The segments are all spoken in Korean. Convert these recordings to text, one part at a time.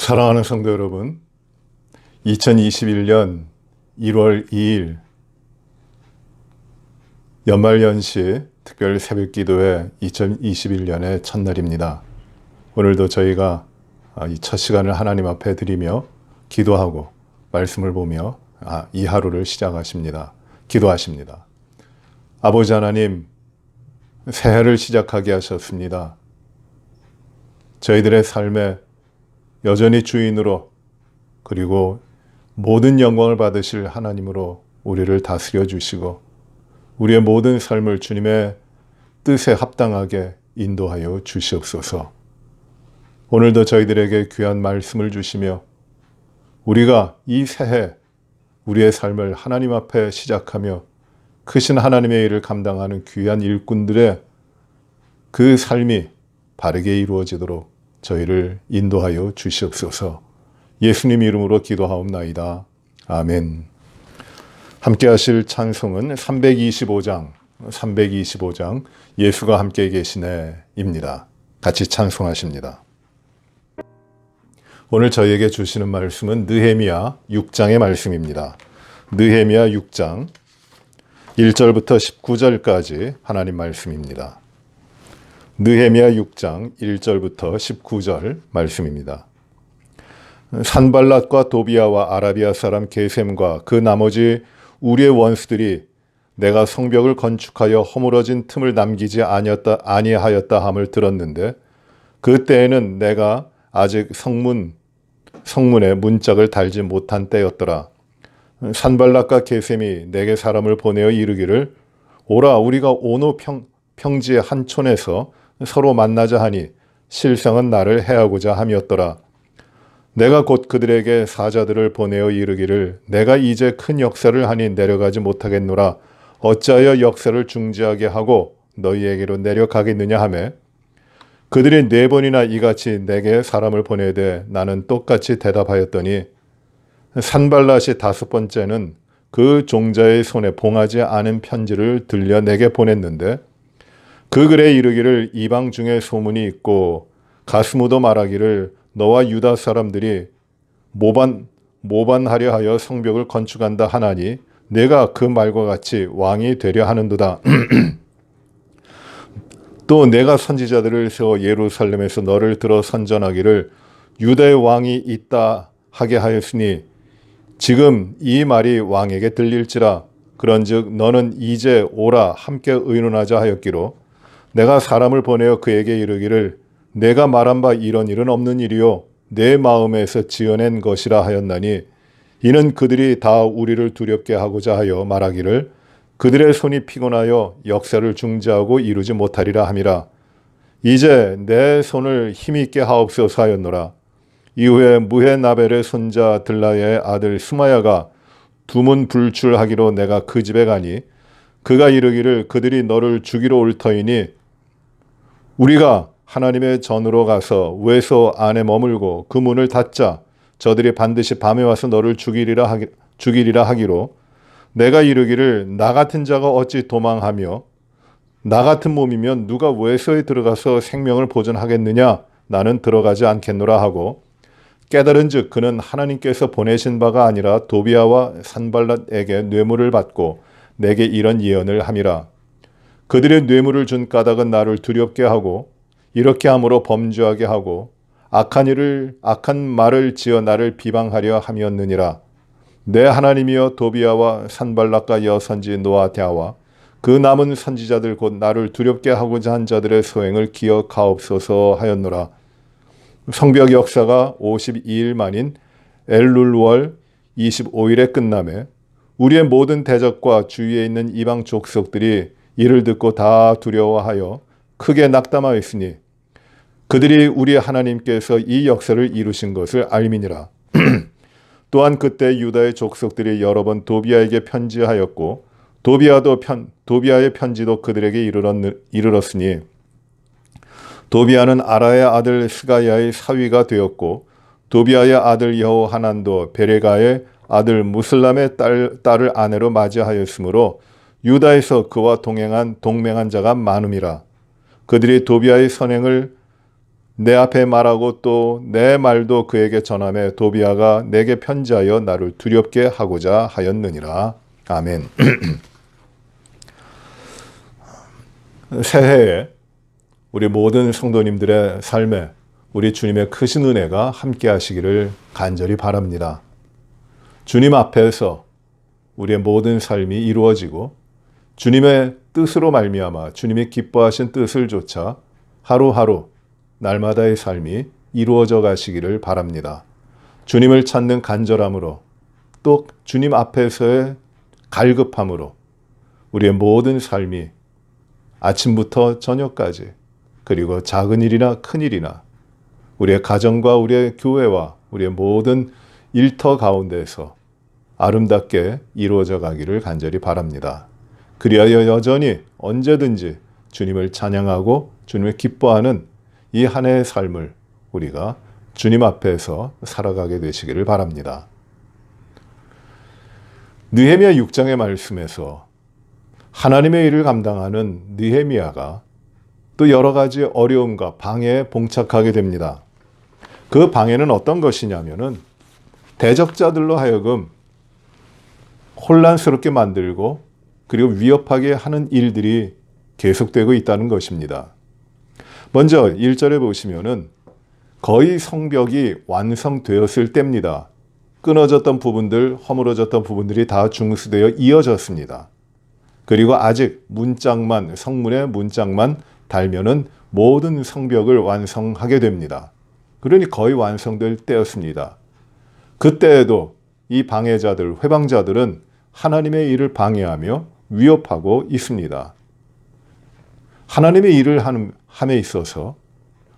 사랑하는 성도 여러분, 2021년 1월 2일 연말연시 특별 새벽기도회 2021년의 첫날입니다. 오늘도 저희가 이 첫 시간을 하나님 앞에 드리며 기도하고 말씀을 보며 이 하루를 시작하십니다. 기도하십니다. 아버지 하나님, 새해를 시작하게 하셨습니다. 저희들의 삶에 여전히 주인으로 그리고 모든 영광을 받으실 하나님으로 우리를 다스려 주시고 우리의 모든 삶을 주님의 뜻에 합당하게 인도하여 주시옵소서. 오늘도 저희들에게 귀한 말씀을 주시며 우리가 이 새해 우리의 삶을 하나님 앞에 시작하며 크신 하나님의 일을 감당하는 귀한 일꾼들의 그 삶이 바르게 이루어지도록 저희를 인도하여 주시옵소서. 예수님 이름으로 기도하옵나이다. 아멘. 함께 하실 찬송은 325장 예수가 함께 계시네 입니다. 같이 찬송하십니다. 오늘 저희에게 주시는 말씀은 느헤미야 6장의 말씀입니다. 느헤미야 6장 1절부터 19절까지 하나님 말씀입니다. 느헤미야 6장 1절부터 19절 말씀입니다. 산발랏과 도비아와 아라비아 사람 게셈과 그 나머지 우리의 원수들이 내가 성벽을 건축하여 허물어진 틈을 남기지 아니하였다 함을 들었는데 그때에는 내가 아직 성문에 문짝을 달지 못한 때였더라. 산발랏과 게셈이 내게 사람을 보내어 이르기를 오라 우리가 오노 평지의 한 촌에서 서로 만나자 하니 실상은 나를 해하고자 함이었더라. 내가 곧 그들에게 사자들을 보내어 이르기를 내가 이제 큰 역사를 하니 내려가지 못하겠노라. 어찌하여 역사를 중지하게 하고 너희에게로 내려가겠느냐 하매 그들이 4번이나 이같이 내게 사람을 보내되 나는 똑같이 대답하였더니 산발랏이 5번째는 그 종자의 손에 봉하지 않은 편지를 들려 내게 보냈는데 그 글에 이르기를 이방 중에 소문이 있고 가스무도 말하기를 너와 유다 사람들이 모반하려 하여 성벽을 건축한다 하나니 내가 그 말과 같이 왕이 되려 하는도다. 또 내가 선지자들을 세워 예루살렘에서 너를 들어 선전하기를 유다의 왕이 있다 하게 하였으니 지금 이 말이 왕에게 들릴지라. 그런즉 너는 이제 오라 함께 의논하자 하였기로 내가 사람을 보내어 그에게 이르기를 내가 말한 바 이런 일은 없는 일이요 내 마음에서 지어낸 것이라 하였나니 이는 그들이 다 우리를 두렵게 하고자 하여 말하기를 그들의 손이 피곤하여 역사를 중지하고 이루지 못하리라 함이라. 이제 내 손을 힘있게 하옵소서 하였노라. 이후에 무헤나벨의 손자 들라의 아들 스마야가 두문 불출하기로 내가 그 집에 가니 그가 이르기를 그들이 너를 죽이러 올 터이니 우리가 하나님의 전으로 가서 외소 안에 머물고 그 문을 닫자. 저들이 반드시 밤에 와서 너를 죽이리라 하기로 내가 이르기를 나 같은 자가 어찌 도망하며 나 같은 몸이면 누가 외소에 들어가서 생명을 보존하겠느냐. 나는 들어가지 않겠노라 하고 깨달은즉 그는 하나님께서 보내신 바가 아니라 도비아와 산발랏에게 뇌물을 받고 내게 이런 예언을 함이라. 그들의 뇌물을 준 까닭은 나를 두렵게 하고 이렇게 함으로 범죄하게 하고 악한 말을 지어 나를 비방하려 함이었느니라. 내 하나님이여 도비아와 산발랏과 여선지 노아랴와 그 남은 선지자들 곧 나를 두렵게 하고자 한 자들의 소행을 기억하옵소서 하였노라. 성벽 역사가 52일 만인 엘룰월 25일에 끝나매 우리의 모든 대적과 주위에 있는 이방 족속들이 이를 듣고 다 두려워하여 크게 낙담하였으니 그들이 우리 하나님께서 이 역사를 이루신 것을 알미니라. 또한 그때 유다의 족속들이 여러 번 도비아에게 편지하였고 도비아의 편지도 그들에게 이르렀으니 도비아는 아라의 아들 스가야의 사위가 되었고 도비아의 아들 여호하난도 베레가의 아들 무슬람의 딸을 아내로 맞이하였으므로 유다에서 그와 동맹한 자가 많음이라. 그들이 도비아의 선행을 내 앞에 말하고 또 내 말도 그에게 전하매 도비아가 내게 편지하여 나를 두렵게 하고자 하였느니라. 아멘. 새해에 우리 모든 성도님들의 삶에 우리 주님의 크신 은혜가 함께 하시기를 간절히 바랍니다. 주님 앞에서 우리의 모든 삶이 이루어지고 주님의 뜻으로 말미암아 주님이 기뻐하신 뜻을 좇아 하루하루 날마다의 삶이 이루어져 가시기를 바랍니다. 주님을 찾는 간절함으로 또 주님 앞에서의 갈급함으로 우리의 모든 삶이 아침부터 저녁까지 그리고 작은 일이나 큰 일이나 우리의 가정과 우리의 교회와 우리의 모든 일터 가운데서 아름답게 이루어져 가기를 간절히 바랍니다. 그리하여 여전히 언제든지 주님을 찬양하고 주님을 기뻐하는 이 한 해의 삶을 우리가 주님 앞에서 살아가게 되시기를 바랍니다. 느헤미야 6장의 말씀에서 하나님의 일을 감당하는 느헤미야가 또 여러 가지 어려움과 방해에 봉착하게 됩니다. 그 방해는 어떤 것이냐면은 대적자들로 하여금 혼란스럽게 만들고 그리고 위협하게 하는 일들이 계속되고 있다는 것입니다. 먼저 1절에 보시면은 거의 성벽이 완성되었을 때입니다. 끊어졌던 부분들, 허물어졌던 부분들이 다 중수되어 이어졌습니다. 그리고 아직 문짝만, 성문의 문짝만 달면은 모든 성벽을 완성하게 됩니다. 그러니 거의 완성될 때였습니다. 그때에도 이 방해자들, 회방자들은 하나님의 일을 방해하며 위협하고 있습니다. 하나님의 일을 함에 있어서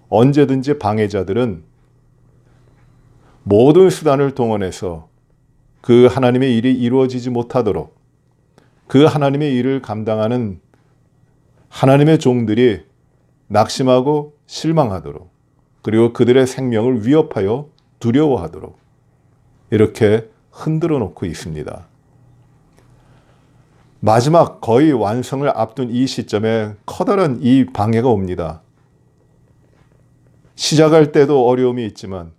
언제든지 방해자들은 모든 수단을 동원해서 그 하나님의 일이 이루어지지 못하도록 그 하나님의 일을 감당하는 하나님의 종들이 낙심하고 실망하도록 그리고 그들의 생명을 위협하여 두려워하도록 이렇게 흔들어 놓고 있습니다. 마지막 거의 완성을 앞둔 이 시점에 커다란 이 방해가 옵니다. 시작할 때도 어려움이 있지만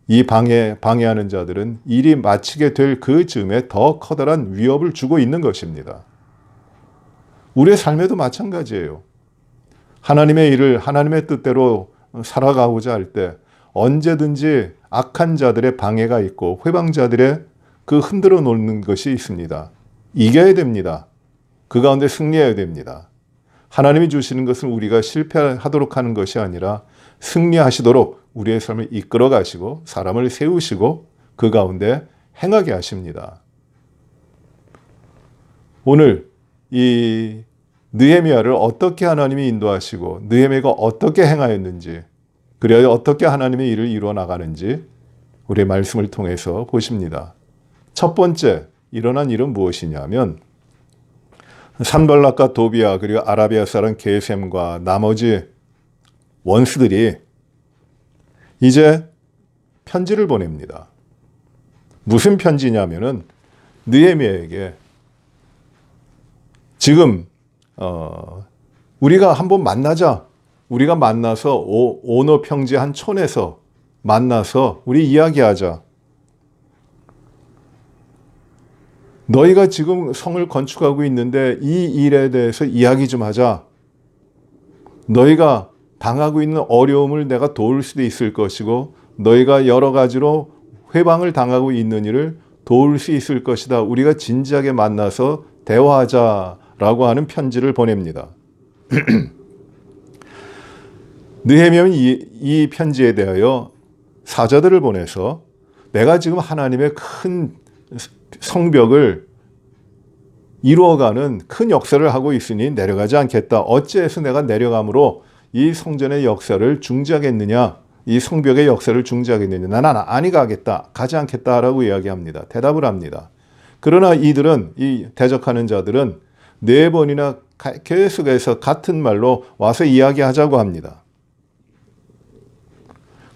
이 방해하는 자들은 일이 마치게 될 그 즈음에 더 커다란 위협을 주고 있는 것입니다. 우리의 삶에도 마찬가지예요. 하나님의 일을 하나님의 뜻대로 살아가고자 할 때 언제든지 악한 자들의 방해가 있고 회방자들의 그 흔들어 놓는 것이 있습니다. 이겨야 됩니다. 그 가운데 승리해야 됩니다. 하나님이 주시는 것은 우리가 실패하도록 하는 것이 아니라 승리하시도록 우리의 삶을 이끌어 가시고 사람을 세우시고 그 가운데 행하게 하십니다. 오늘 이 느헤미야를 어떻게 하나님이 인도하시고 느헤미야가 어떻게 행하였는지 그리하여 어떻게 하나님의 일을 이루어 나가는지 우리의 말씀을 통해서 보십니다. 첫 번째 일어난 일은 무엇이냐면 산발락과 도비아 그리고 아라비아 사람 게셈과 나머지 원수들이 이제 편지를 보냅니다. 무슨 편지냐면은 느헤미야에게 지금 우리가 한번 만나자. 우리가 만나서 오너 평지 한 촌에서 만나서 우리 이야기하자. 너희가 지금 성을 건축하고 있는데 이 일에 대해서 이야기 좀 하자. 너희가 당하고 있는 어려움을 내가 도울 수도 있을 것이고 너희가 여러 가지로 회방을 당하고 있는 일을 도울 수 있을 것이다. 우리가 진지하게 만나서 대화하자라고 하는 편지를 보냅니다. 느헤미야는 이 편지에 대하여 사자들을 보내서 내가 지금 하나님의 큰 성벽을 이루어가는 큰 역사를 하고 있으니 내려가지 않겠다. 어찌해서 내가 내려감으로 이 성전의 역사를 중지하겠느냐? 이 성벽의 역사를 중지하겠느냐? 나는 아니 가겠다. 가지 않겠다라고 이야기합니다. 대답을 합니다. 그러나 이들은 이 대적하는 자들은 4번이나 계속해서 같은 말로 와서 이야기하자고 합니다.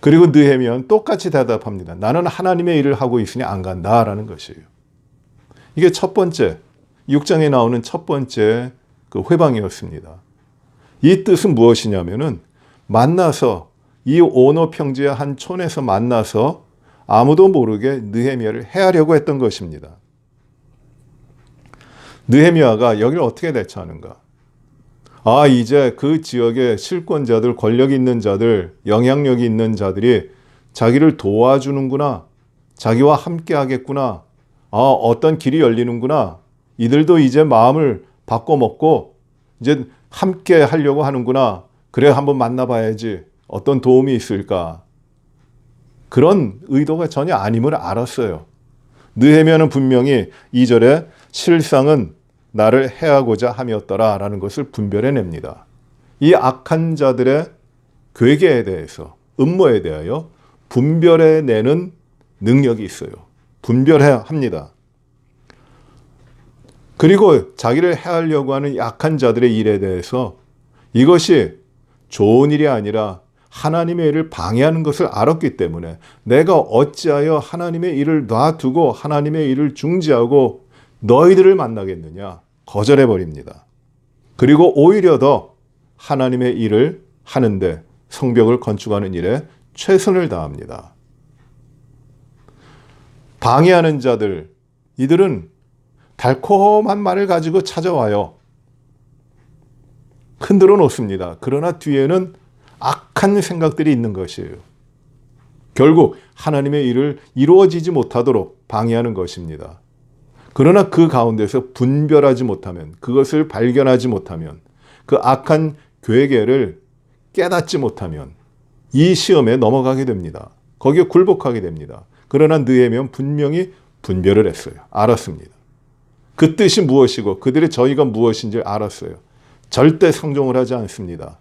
그리고 느헤미야는 똑같이 대답합니다. 나는 하나님의 일을 하고 있으니 안 간다라는 것이에요. 이게 첫 번째 6장에 나오는 첫 번째 그 회방이었습니다. 이 뜻은 무엇이냐면은 만나서 이 오노 평지의 한 촌에서 만나서 아무도 모르게 느헤미야를 해하려고 했던 것입니다. 느헤미야가 여기를 어떻게 대처하는가? 이제 그 지역의 실권자들, 권력 있는 자들, 영향력이 있는 자들이 자기를 도와주는구나. 자기와 함께 하겠구나. 어떤 길이 열리는구나. 이들도 이제 마음을 바꿔먹고 이제 함께 하려고 하는구나. 그래, 한번 만나봐야지. 어떤 도움이 있을까? 그런 의도가 전혀 아님을 알았어요. 느헤미야는 분명히 2절에 실상은 나를 해하고자 함이었더라 라는 것을 분별해냅니다. 이 악한 자들의 괴계에 대해서, 음모에 대하여 분별해내는 능력이 있어요. 분별해야 합니다. 그리고 자기를 해하려고 하는 악한 자들의 일에 대해서 이것이 좋은 일이 아니라 하나님의 일을 방해하는 것을 알았기 때문에 내가 어찌하여 하나님의 일을 놔두고 하나님의 일을 중지하고 너희들을 만나겠느냐? 거절해버립니다. 그리고 오히려 더 하나님의 일을 하는데 성벽을 건축하는 일에 최선을 다합니다. 방해하는 자들, 이들은 달콤한 말을 가지고 찾아와요. 흔들어 놓습니다. 그러나 뒤에는 악한 생각들이 있는 것이에요. 결국 하나님의 일을 이루어지지 못하도록 방해하는 것입니다. 그러나 그 가운데서 분별하지 못하면, 그것을 발견하지 못하면, 그 악한 괴계를 깨닫지 못하면 이 시험에 넘어가게 됩니다. 거기에 굴복하게 됩니다. 그러나 느헤미야는 분명히 분별을 했어요. 알았습니다. 그 뜻이 무엇이고 그들의 저희가 무엇인지 알았어요. 절대 상종을 하지 않습니다.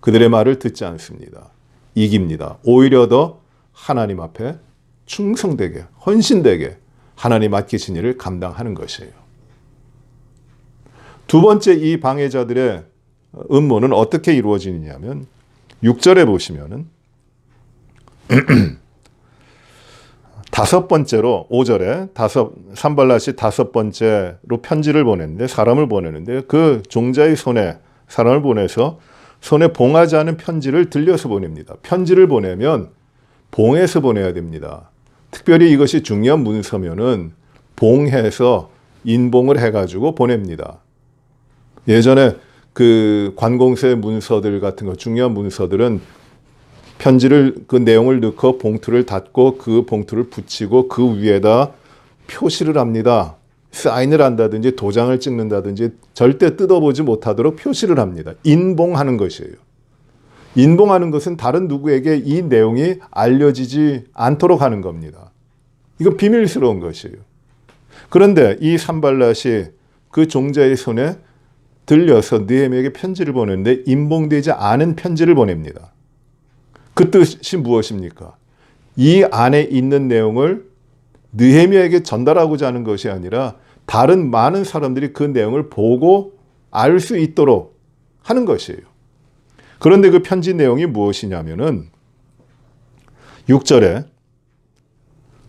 그들의 말을 듣지 않습니다. 이깁니다. 오히려 더 하나님 앞에 충성되게, 헌신되게 하나님 맡기신 일을 감당하는 것이에요. 두 번째 이 방해자들의 음모는 어떻게 이루어지느냐면 6절에 보시면은 다섯 번째로 5절에 산발랏이 다섯 번째로 편지를 보냈는데, 사람을 보내는데 그 종자의 손에 사람을 보내서 손에 봉하지 않은 편지를 들려서 보냅니다. 편지를 보내면 봉해서 보내야 됩니다. 특별히 이것이 중요한 문서면은 봉해서 인봉을 해가지고 보냅니다. 예전에 그 관공서의 문서들 같은 거, 중요한 문서들은 편지를, 그 내용을 넣고 봉투를 닫고 그 봉투를 붙이고 그 위에다 표시를 합니다. 사인을 한다든지 도장을 찍는다든지 절대 뜯어보지 못하도록 표시를 합니다. 인봉하는 것이에요. 인봉하는 것은 다른 누구에게 이 내용이 알려지지 않도록 하는 겁니다. 이건 비밀스러운 것이에요. 그런데 이 산발랏이 그 종자의 손에 들려서 느헤미야에게 편지를 보내는데 인봉되지 않은 편지를 보냅니다. 그 뜻이 무엇입니까? 이 안에 있는 내용을 느헤미야에게 전달하고자 하는 것이 아니라 다른 많은 사람들이 그 내용을 보고 알 수 있도록 하는 것이에요. 그런데 그 편지 내용이 무엇이냐면은 6절에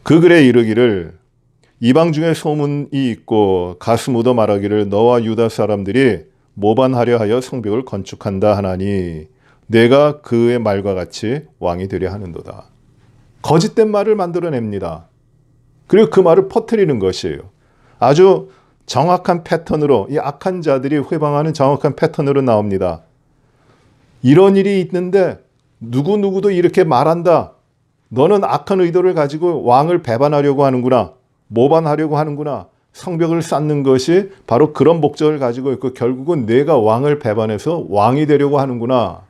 그 글에 이르기를 이방 중에 소문이 있고 가슴 얻어 말하기를 너와 유다 사람들이 모반하려 하여 성벽을 건축한다 하나니 내가 그의 말과 같이 왕이 되려 하는도다. 거짓된 말을 만들어냅니다. 그리고 그 말을 퍼뜨리는 것이에요. 아주 정확한 패턴으로, 이 악한 자들이 회방하는 정확한 패턴으로 나옵니다. 이런 일이 있는데 누구누구도 이렇게 말한다. 너는 악한 의도를 가지고 왕을 배반하려고 하는구나. 모반하려고 하는구나. 성벽을 쌓는 것이 바로 그런 목적을 가지고 있고 결국은 내가 왕을 배반해서 왕이 되려고 하는구나.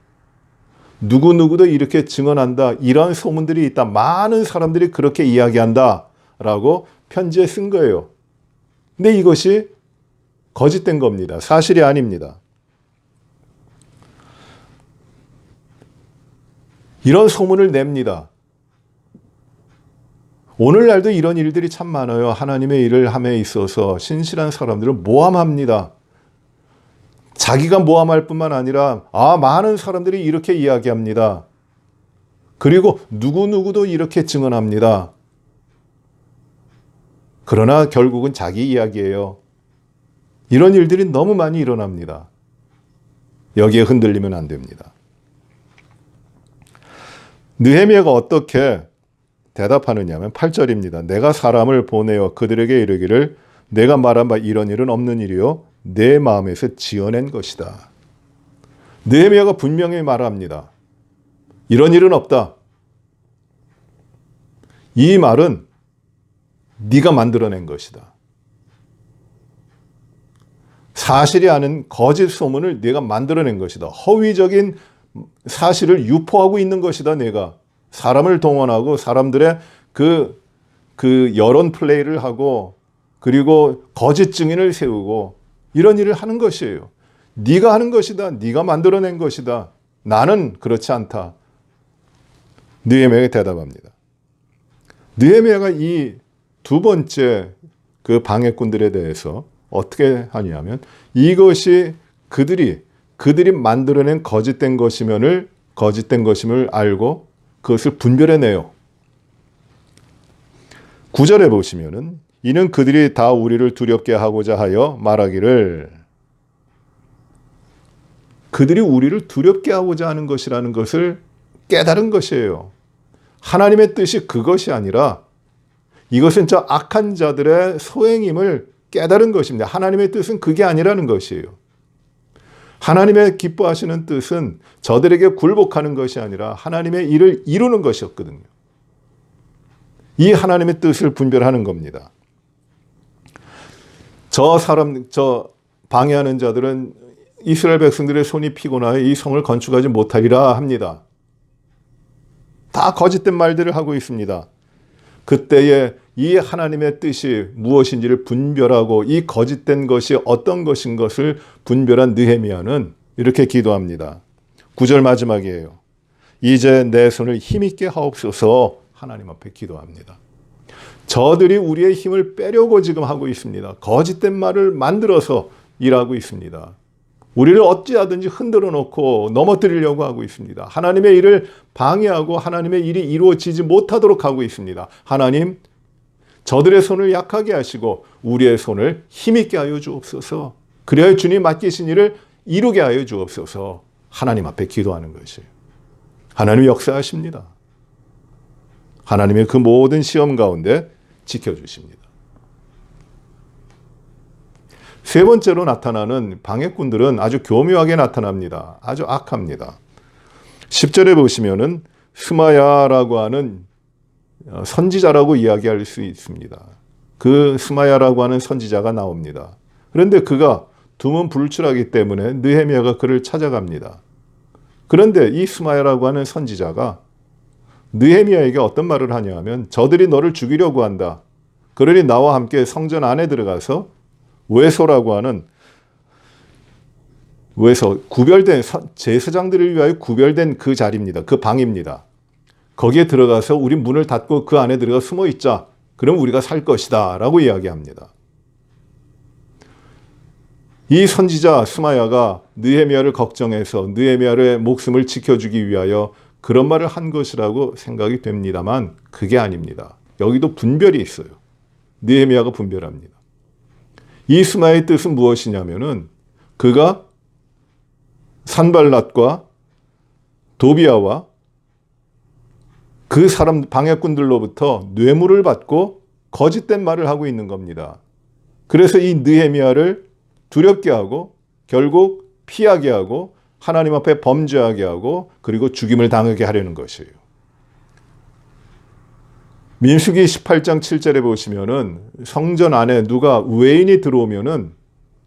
누구누구도 이렇게 증언한다. 이런 소문들이 있다. 많은 사람들이 그렇게 이야기한다. 라고 편지에 쓴 거예요. 근데 이것이 거짓된 겁니다. 사실이 아닙니다. 이런 소문을 냅니다. 오늘날도 이런 일들이 참 많아요. 하나님의 일을 함에 있어서 신실한 사람들은 모함합니다. 자기가 모함할 뿐만 아니라 많은 사람들이 이렇게 이야기합니다. 그리고 누구누구도 이렇게 증언합니다. 그러나 결국은 자기 이야기예요. 이런 일들이 너무 많이 일어납니다. 여기에 흔들리면 안 됩니다. 느헤미야가 어떻게 대답하느냐면 8절입니다. 내가 사람을 보내어 그들에게 이르기를 내가 말한 바 이런 일은 없는 일이요 내 마음에서 지어낸 것이다. 느헤미야가 분명히 말합니다. 이런 일은 없다. 이 말은 네가 만들어낸 것이다. 사실이 아닌 거짓 소문을 네가 만들어낸 것이다. 허위적인 사실을 유포하고 있는 것이다. 내가 사람을 동원하고 사람들의 그 여론 플레이를 하고 그리고 거짓 증인을 세우고 이런 일을 하는 것이에요. 네가 하는 것이다. 네가 만들어낸 것이다. 나는 그렇지 않다. 느헤미야가 대답합니다. 느헤미야가 이 두 번째 그 방해꾼들에 대해서 어떻게 하냐면 이것이 그들이 만들어낸 거짓된 것임을 알고 그것을 분별해내요. 9절에 보시면은 이는 그들이 다 우리를 두렵게 하고자 하여 말하기를 그들이 우리를 두렵게 하고자 하는 것이라는 것을 깨달은 것이에요. 하나님의 뜻이 그것이 아니라 이것은 저 악한 자들의 소행임을 깨달은 것입니다. 하나님의 뜻은 그게 아니라는 것이에요. 하나님의 기뻐하시는 뜻은 저들에게 굴복하는 것이 아니라 하나님의 일을 이루는 것이었거든요. 이 하나님의 뜻을 분별하는 겁니다. 저 방해하는 자들은 이스라엘 백성들의 손이 피곤하여 이 성을 건축하지 못하리라 합니다. 다 거짓된 말들을 하고 있습니다. 그때에 이 하나님의 뜻이 무엇인지를 분별하고 이 거짓된 것이 어떤 것인 것을 분별한 느헤미야는 이렇게 기도합니다. 9절 마지막이에요. 이제 내 손을 힘있게 하옵소서 하나님 앞에 기도합니다. 저들이 우리의 힘을 빼려고 지금 하고 있습니다. 거짓된 말을 만들어서 일하고 있습니다. 우리를 어찌하든지 흔들어 놓고 넘어뜨리려고 하고 있습니다. 하나님의 일을 방해하고 하나님의 일이 이루어지지 못하도록 하고 있습니다. 하나님, 저들의 손을 약하게 하시고 우리의 손을 힘있게 하여 주옵소서. 그래야 주님 맡기신 일을 이루게 하여 주옵소서. 하나님 앞에 기도하는 것이에요. 하나님이 역사하십니다. 하나님의 그 모든 시험 가운데 지켜주십니다. 세 번째로 나타나는 방해꾼들은 아주 교묘하게 나타납니다. 아주 악합니다. 10절에 보시면은 스마야라고 하는 선지자라고 이야기할 수 있습니다. 그 스마야라고 하는 선지자가 나옵니다. 그런데 그가 두문불출하기 때문에 느헤미야가 그를 찾아갑니다. 그런데 이 스마야라고 하는 선지자가 느헤미야에게 어떤 말을 하냐 하면 저들이 너를 죽이려고 한다. 그러니 나와 함께 성전 안에 들어가서 외소라고 하는 구별된 제사장들을 위하여 구별된 그 자리입니다. 그 방입니다. 거기에 들어가서 우리 문을 닫고 그 안에 들어가 숨어 있자. 그럼 우리가 살 것이다 라고 이야기합니다. 이 선지자 스마야가 느헤미야를 걱정해서 느헤미야의 목숨을 지켜주기 위하여 그런 말을 한 것이라고 생각이 됩니다만 그게 아닙니다. 여기도 분별이 있어요. 느헤미야가 분별합니다. 이 스마야의 뜻은 무엇이냐면은 그가 산발랏과 도비아와 그 사람 방해꾼들로부터 뇌물을 받고 거짓된 말을 하고 있는 겁니다. 그래서 이 느헤미야를 두렵게 하고 결국 피하게 하고 하나님 앞에 범죄하게 하고 그리고 죽임을 당하게 하려는 것이에요. 민수기 18장 7절에 보시면은 성전 안에 누가 외인이 들어오면은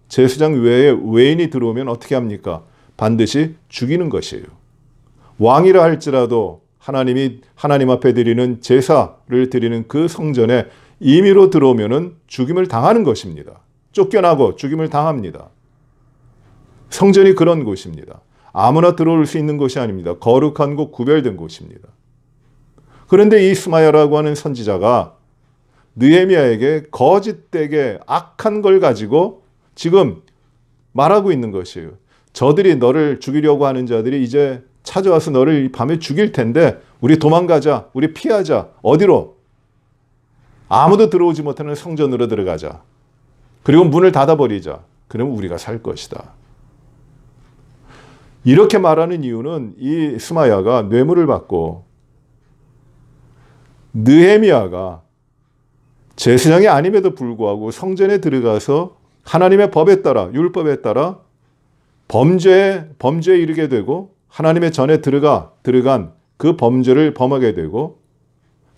제사장 외에 외인이 들어오면 어떻게 합니까? 반드시 죽이는 것이에요. 왕이라 할지라도 하나님이 하나님 앞에 드리는 제사를 드리는 그 성전에 임의로 들어오면은 죽임을 당하는 것입니다. 쫓겨나고 죽임을 당합니다. 성전이 그런 곳입니다. 아무나 들어올 수 있는 곳이 아닙니다. 거룩한 곳, 구별된 곳입니다. 그런데 이 스마야라고 하는 선지자가 느헤미야에게 거짓되게 악한 걸 가지고 지금 말하고 있는 것이에요. 저들이 너를 죽이려고 하는 자들이 이제 찾아와서 너를 밤에 죽일 텐데 우리 도망가자. 우리 피하자. 어디로? 아무도 들어오지 못하는 성전으로 들어가자. 그리고 문을 닫아버리자. 그러면 우리가 살 것이다. 이렇게 말하는 이유는 이 스마야가 뇌물을 받고 느헤미야가 제사장이 아님에도 불구하고 성전에 들어가서 하나님의 법에 따라, 율법에 따라 범죄에 이르게 되고 하나님의 전에 들어간 그 범죄를 범하게 되고,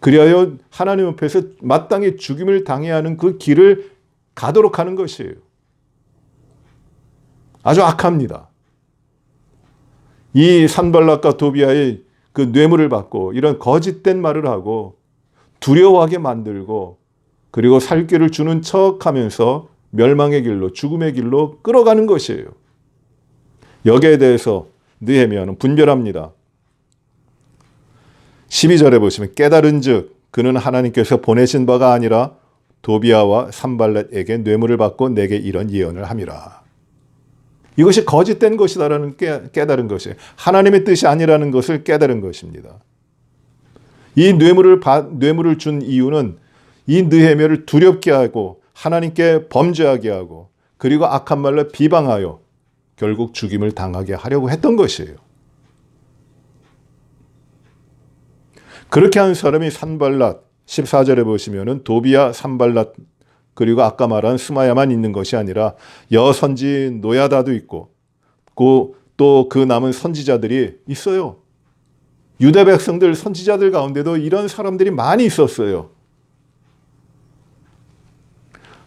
그리하여 하나님 앞에서 마땅히 죽임을 당해야 하는 그 길을 가도록 하는 것이에요. 아주 악합니다. 이 산발락과 도비아의 그 뇌물을 받고 이런 거짓된 말을 하고 두려워하게 만들고, 그리고 살 길을 주는 척하면서 멸망의 길로, 죽음의 길로 끌어가는 것이에요. 여기에 대해서 느헤미야는 분별합니다. 12절에 보시면 깨달은즉 그는 하나님께서 보내신 바가 아니라 도비아와 산발렛에게 뇌물을 받고 내게 이런 예언을 함이라. 이것이 거짓된 것이다라는 깨달은 것이에요. 하나님의 뜻이 아니라는 것을 깨달은 것입니다. 이 뇌물을 준 이유는 이 느헤미야를 두렵게 하고 하나님께 범죄하게 하고, 그리고 악한 말로 비방하여 결국 죽임을 당하게 하려고 했던 것이에요. 그렇게 한 사람이 산발랏, 14절에 보시면은 도비아, 산발랏, 그리고 아까 말한 스마야만 있는 것이 아니라 여선지 노야다도 있고 또 그 남은 선지자들이 있어요. 유대 백성들, 선지자들 가운데도 이런 사람들이 많이 있었어요.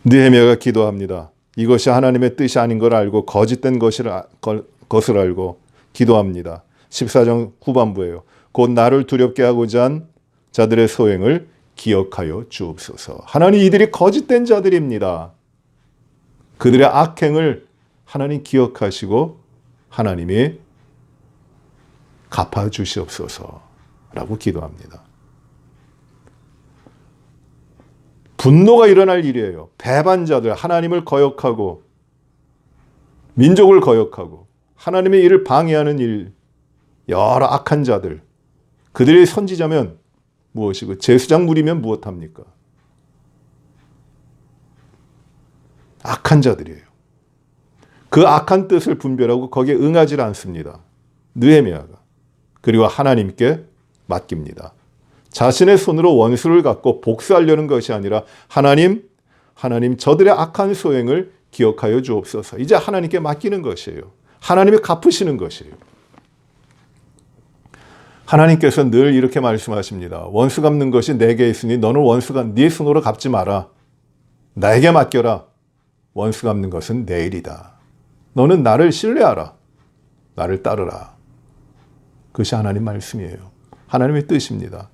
느헤미야가 기도합니다. 이것이 하나님의 뜻이 아닌 걸 알고 거짓된 것을 알고 기도합니다. 14장 후반부예요. 곧 나를 두렵게 하고자 한 자들의 소행을 기억하여 주옵소서. 하나님, 이들이 거짓된 자들입니다. 그들의 악행을 하나님 기억하시고 하나님이 갚아주시옵소서라고 기도합니다. 분노가 일어날 일이에요. 배반자들, 하나님을 거역하고 민족을 거역하고 하나님의 일을 방해하는 일, 여러 악한 자들, 그들이 선지자면 무엇이고 제사장 무리면 무엇합니까? 악한 자들이에요. 그 악한 뜻을 분별하고 거기에 응하지 않습니다. 느헤미야가. 그리고 하나님께 맡깁니다. 자신의 손으로 원수를 갖고 복수하려는 것이 아니라 하나님 저들의 악한 소행을 기억하여 주옵소서. 이제 하나님께 맡기는 것이에요. 하나님이 갚으시는 것이에요. 하나님께서 늘 이렇게 말씀하십니다. 원수 갚는 것이 내게 있으니 너는 원수가 네 손으로 갚지 마라. 나에게 맡겨라. 원수 갚는 것은 내 일이다. 너는 나를 신뢰하라. 나를 따르라. 그것이 하나님 말씀이에요. 하나님의 뜻입니다.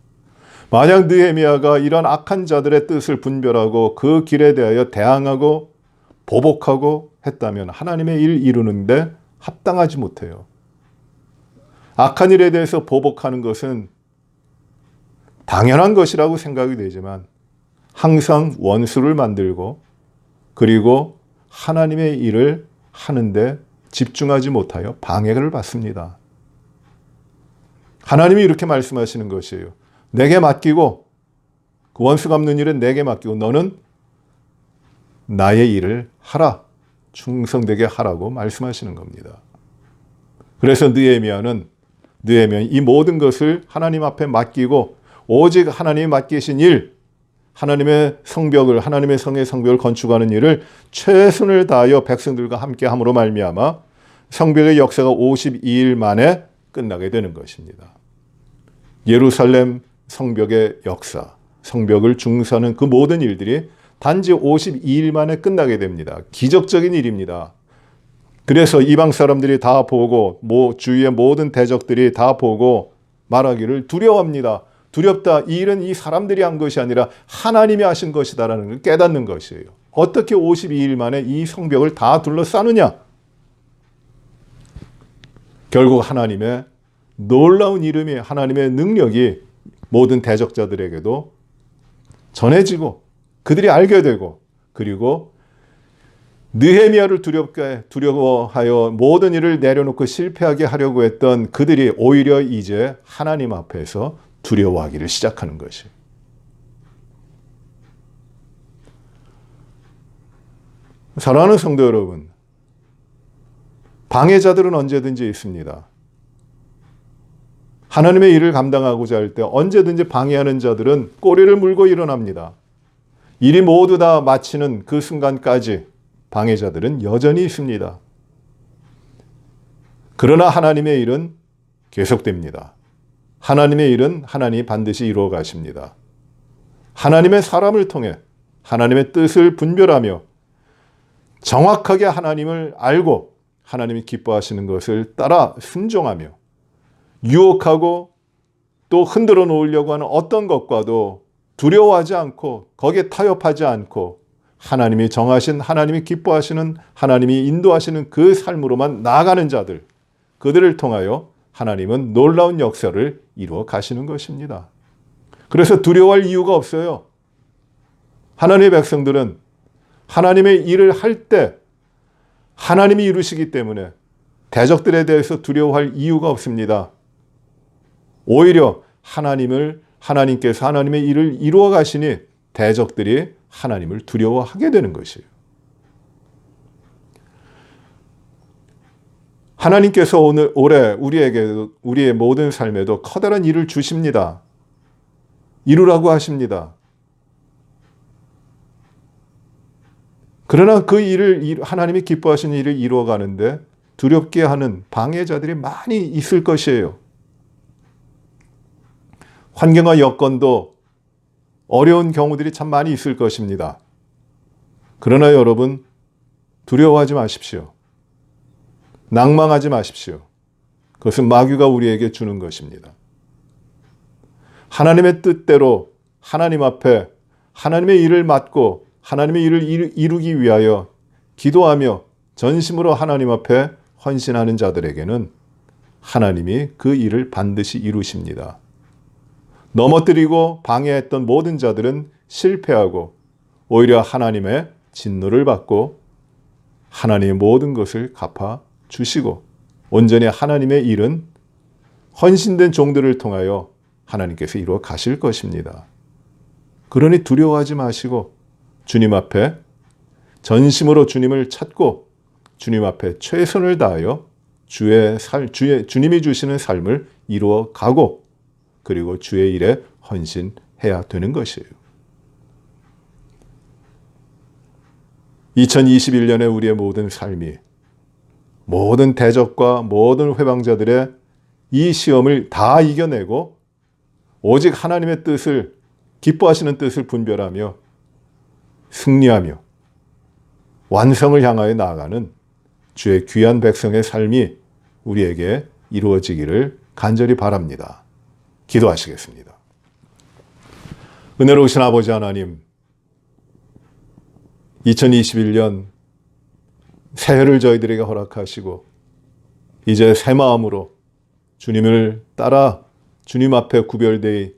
만약 느헤미야가 이런 악한 자들의 뜻을 분별하고 그 길에 대하여 대항하고 보복하고 했다면 하나님의 일 이루는데 합당하지 못해요. 악한 일에 대해서 보복하는 것은 당연한 것이라고 생각이 되지만 항상 원수를 만들고 그리고 하나님의 일을 하는데 집중하지 못하여 방해를 받습니다. 하나님이 이렇게 말씀하시는 것이에요. 내게 맡기고 그 원수 갚는 일은 내게 맡기고 너는 나의 일을 하라. 충성되게 하라고 말씀하시는 겁니다. 그래서 느헤미야는 이 모든 것을 하나님 앞에 맡기고 오직 하나님이 맡기신 일, 하나님의 성벽을, 하나님의 성의 성벽을 건축하는 일을 최선을 다하여 백성들과 함께 함으로 말미암아 성벽의 역사가 52일 만에 끝나게 되는 것입니다. 예루살렘 성벽의 역사, 성벽을 중수하는 그 모든 일들이 단지 52일 만에 끝나게 됩니다. 기적적인 일입니다. 그래서 이방 사람들이 다 보고 주위의 모든 대적들이 다 보고 말하기를 두려워합니다. 두렵다. 이 일은 이 사람들이 한 것이 아니라 하나님이 하신 것이다라는 걸 깨닫는 것이에요. 어떻게 52일 만에 이 성벽을 다 둘러싸느냐? 결국 하나님의 놀라운 이름이, 하나님의 능력이 모든 대적자들에게도 전해지고 그들이 알게 되고, 그리고 느헤미야를 두려워하여 모든 일을 내려놓고 실패하게 하려고 했던 그들이 오히려 이제 하나님 앞에서 두려워하기를 시작하는 것이에요. 사랑하는 성도 여러분, 방해자들은 언제든지 있습니다. 하나님의 일을 감당하고자 할 때 언제든지 방해하는 자들은 꼬리를 물고 일어납니다. 일이 모두 다 마치는 그 순간까지 방해자들은 여전히 있습니다. 그러나 하나님의 일은 계속됩니다. 하나님의 일은 하나님이 반드시 이루어 가십니다. 하나님의 사람을 통해 하나님의 뜻을 분별하며 정확하게 하나님을 알고 하나님이 기뻐하시는 것을 따라 순종하며 유혹하고 또 흔들어 놓으려고 하는 어떤 것과도 두려워하지 않고 거기에 타협하지 않고 하나님이 정하신, 하나님이 기뻐하시는, 하나님이 인도하시는 그 삶으로만 나아가는 자들, 그들을 통하여 하나님은 놀라운 역사를 이루어 가시는 것입니다. 그래서 두려워할 이유가 없어요. 하나님의 백성들은 하나님의 일을 할 때 하나님이 이루시기 때문에 대적들에 대해서 두려워할 이유가 없습니다. 오히려 하나님께서 하나님의 일을 이루어 가시니 대적들이 하나님을 두려워하게 되는 것이에요. 하나님께서 올해 우리의 모든 삶에도 커다란 일을 주십니다. 이루라고 하십니다. 그러나 그 일을 하나님이 기뻐하시는 일을 이루어 가는데 두렵게 하는 방해자들이 많이 있을 것이에요. 환경과 여건도 어려운 경우들이 참 많이 있을 것입니다. 그러나 여러분, 두려워하지 마십시오. 낭망하지 마십시오. 그것은 마귀가 우리에게 주는 것입니다. 하나님의 뜻대로 하나님 앞에 하나님의 일을 맡고 하나님의 일을 이루기 위하여 기도하며 전심으로 하나님 앞에 헌신하는 자들에게는 하나님이 그 일을 반드시 이루십니다. 넘어뜨리고 방해했던 모든 자들은 실패하고 오히려 하나님의 진노를 받고 하나님의 모든 것을 갚아 주시고 온전히 하나님의 일은 헌신된 종들을 통하여 하나님께서 이루어 가실 것입니다. 그러니 두려워하지 마시고 주님 앞에 전심으로 주님을 찾고 주님 앞에 최선을 다하여 주님이 주시는 삶을 이루어 가고 그리고 주의 일에 헌신해야 되는 것이에요. 2021년에 우리의 모든 삶이 모든 대적과 모든 회방자들의 이 시험을 다 이겨내고 오직 하나님의 뜻을 기뻐하시는 뜻을 분별하며 승리하며 완성을 향하여 나아가는 주의 귀한 백성의 삶이 우리에게 이루어지기를 간절히 바랍니다. 기도하시겠습니다. 은혜로우신 아버지 하나님, 2021년 새해를 저희들에게 허락하시고 이제 새 마음으로 주님을 따라 주님 앞에 구별되이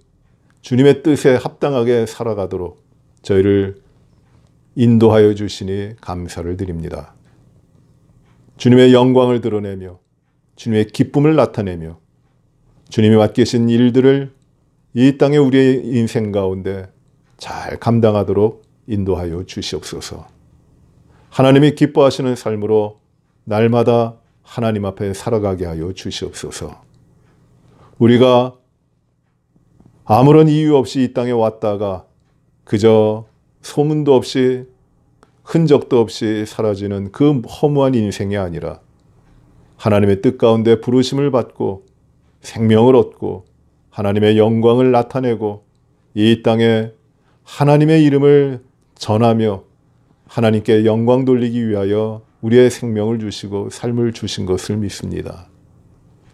주님의 뜻에 합당하게 살아가도록 저희를 인도하여 주시니 감사를 드립니다. 주님의 영광을 드러내며 주님의 기쁨을 나타내며 주님이 맡기신 일들을 이 땅에 우리의 인생 가운데 잘 감당하도록 인도하여 주시옵소서. 하나님이 기뻐하시는 삶으로 날마다 하나님 앞에 살아가게 하여 주시옵소서. 우리가 아무런 이유 없이 이 땅에 왔다가 그저 소문도 없이 흔적도 없이 사라지는 그 허무한 인생이 아니라 하나님의 뜻 가운데 부르심을 받고 생명을 얻고 하나님의 영광을 나타내고 이 땅에 하나님의 이름을 전하며 하나님께 영광 돌리기 위하여 우리의 생명을 주시고 삶을 주신 것을 믿습니다.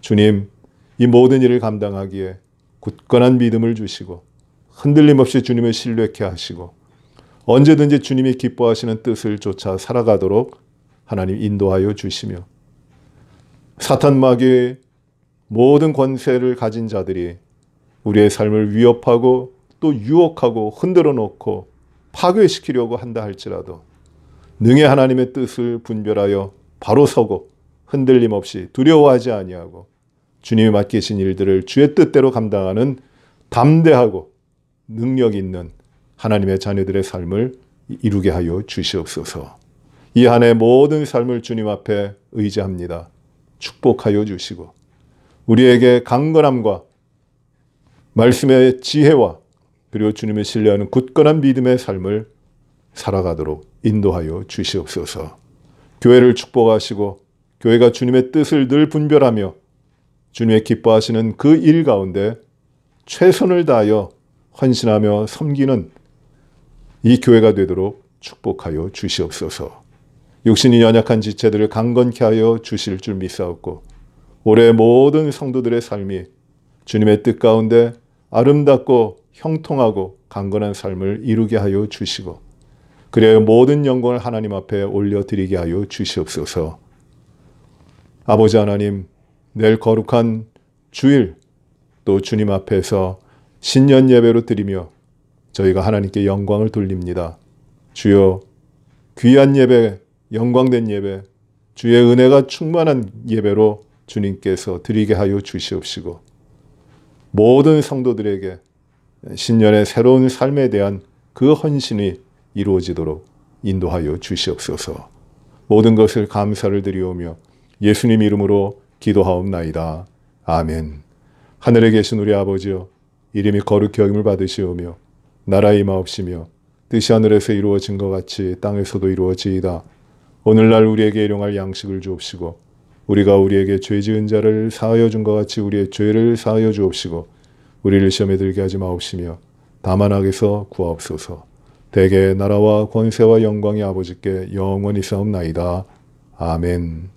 주님, 이 모든 일을 감당하기에 굳건한 믿음을 주시고 흔들림 없이 주님을 신뢰케 하시고 언제든지 주님이 기뻐하시는 뜻을 쫓아 살아가도록 하나님 인도하여 주시며 사탄 마귀의 모든 권세를 가진 자들이 우리의 삶을 위협하고 또 유혹하고 흔들어 놓고 파괴시키려고 한다 할지라도 능히 하나님의 뜻을 분별하여 바로 서고 흔들림 없이 두려워하지 아니하고 주님이 맡기신 일들을 주의 뜻대로 감당하는 담대하고 능력 있는 하나님의 자녀들의 삶을 이루게 하여 주시옵소서. 이 한 해 모든 삶을 주님 앞에 의지합니다. 축복하여 주시고 우리에게 강건함과 말씀의 지혜와 그리고 주님을 신뢰하는 굳건한 믿음의 삶을 살아가도록 인도하여 주시옵소서. 교회를 축복하시고 교회가 주님의 뜻을 늘 분별하며 주님의 기뻐하시는 그 일 가운데 최선을 다하여 헌신하며 섬기는 이 교회가 되도록 축복하여 주시옵소서. 육신이 연약한 지체들을 강건케 하여 주실 줄 믿사옵고 올해 모든 성도들의 삶이 주님의 뜻 가운데 아름답고 형통하고 강건한 삶을 이루게 하여 주시고 그래야 모든 영광을 하나님 앞에 올려드리게 하여 주시옵소서. 아버지 하나님, 내일 거룩한 주일 또 주님 앞에서 신년 예배로 드리며 저희가 하나님께 영광을 돌립니다. 주여, 귀한 예배, 영광된 예배, 주의 은혜가 충만한 예배로 주님께서 드리게 하여 주시옵시고 모든 성도들에게 신년의 새로운 삶에 대한 그 헌신이 이루어지도록 인도하여 주시옵소서. 모든 것을 감사를 드리오며 예수님 이름으로 기도하옵나이다. 아멘. 하늘에 계신 우리 아버지여, 이름이 거룩히 여김을 받으시오며 나라 임하옵시며 뜻이 하늘에서 이루어진 것 같이 땅에서도 이루어지이다. 오늘날 우리에게 일용할 양식을 주옵시고 우리가 우리에게 죄 지은 자를 사하여 준 것 같이 우리의 죄를 사하여 주옵시고 우리를 시험에 들게 하지 마옵시며 다만 악에서 구하옵소서. 대개의 나라와 권세와 영광이 아버지께 영원히 싸움나이다. 아멘.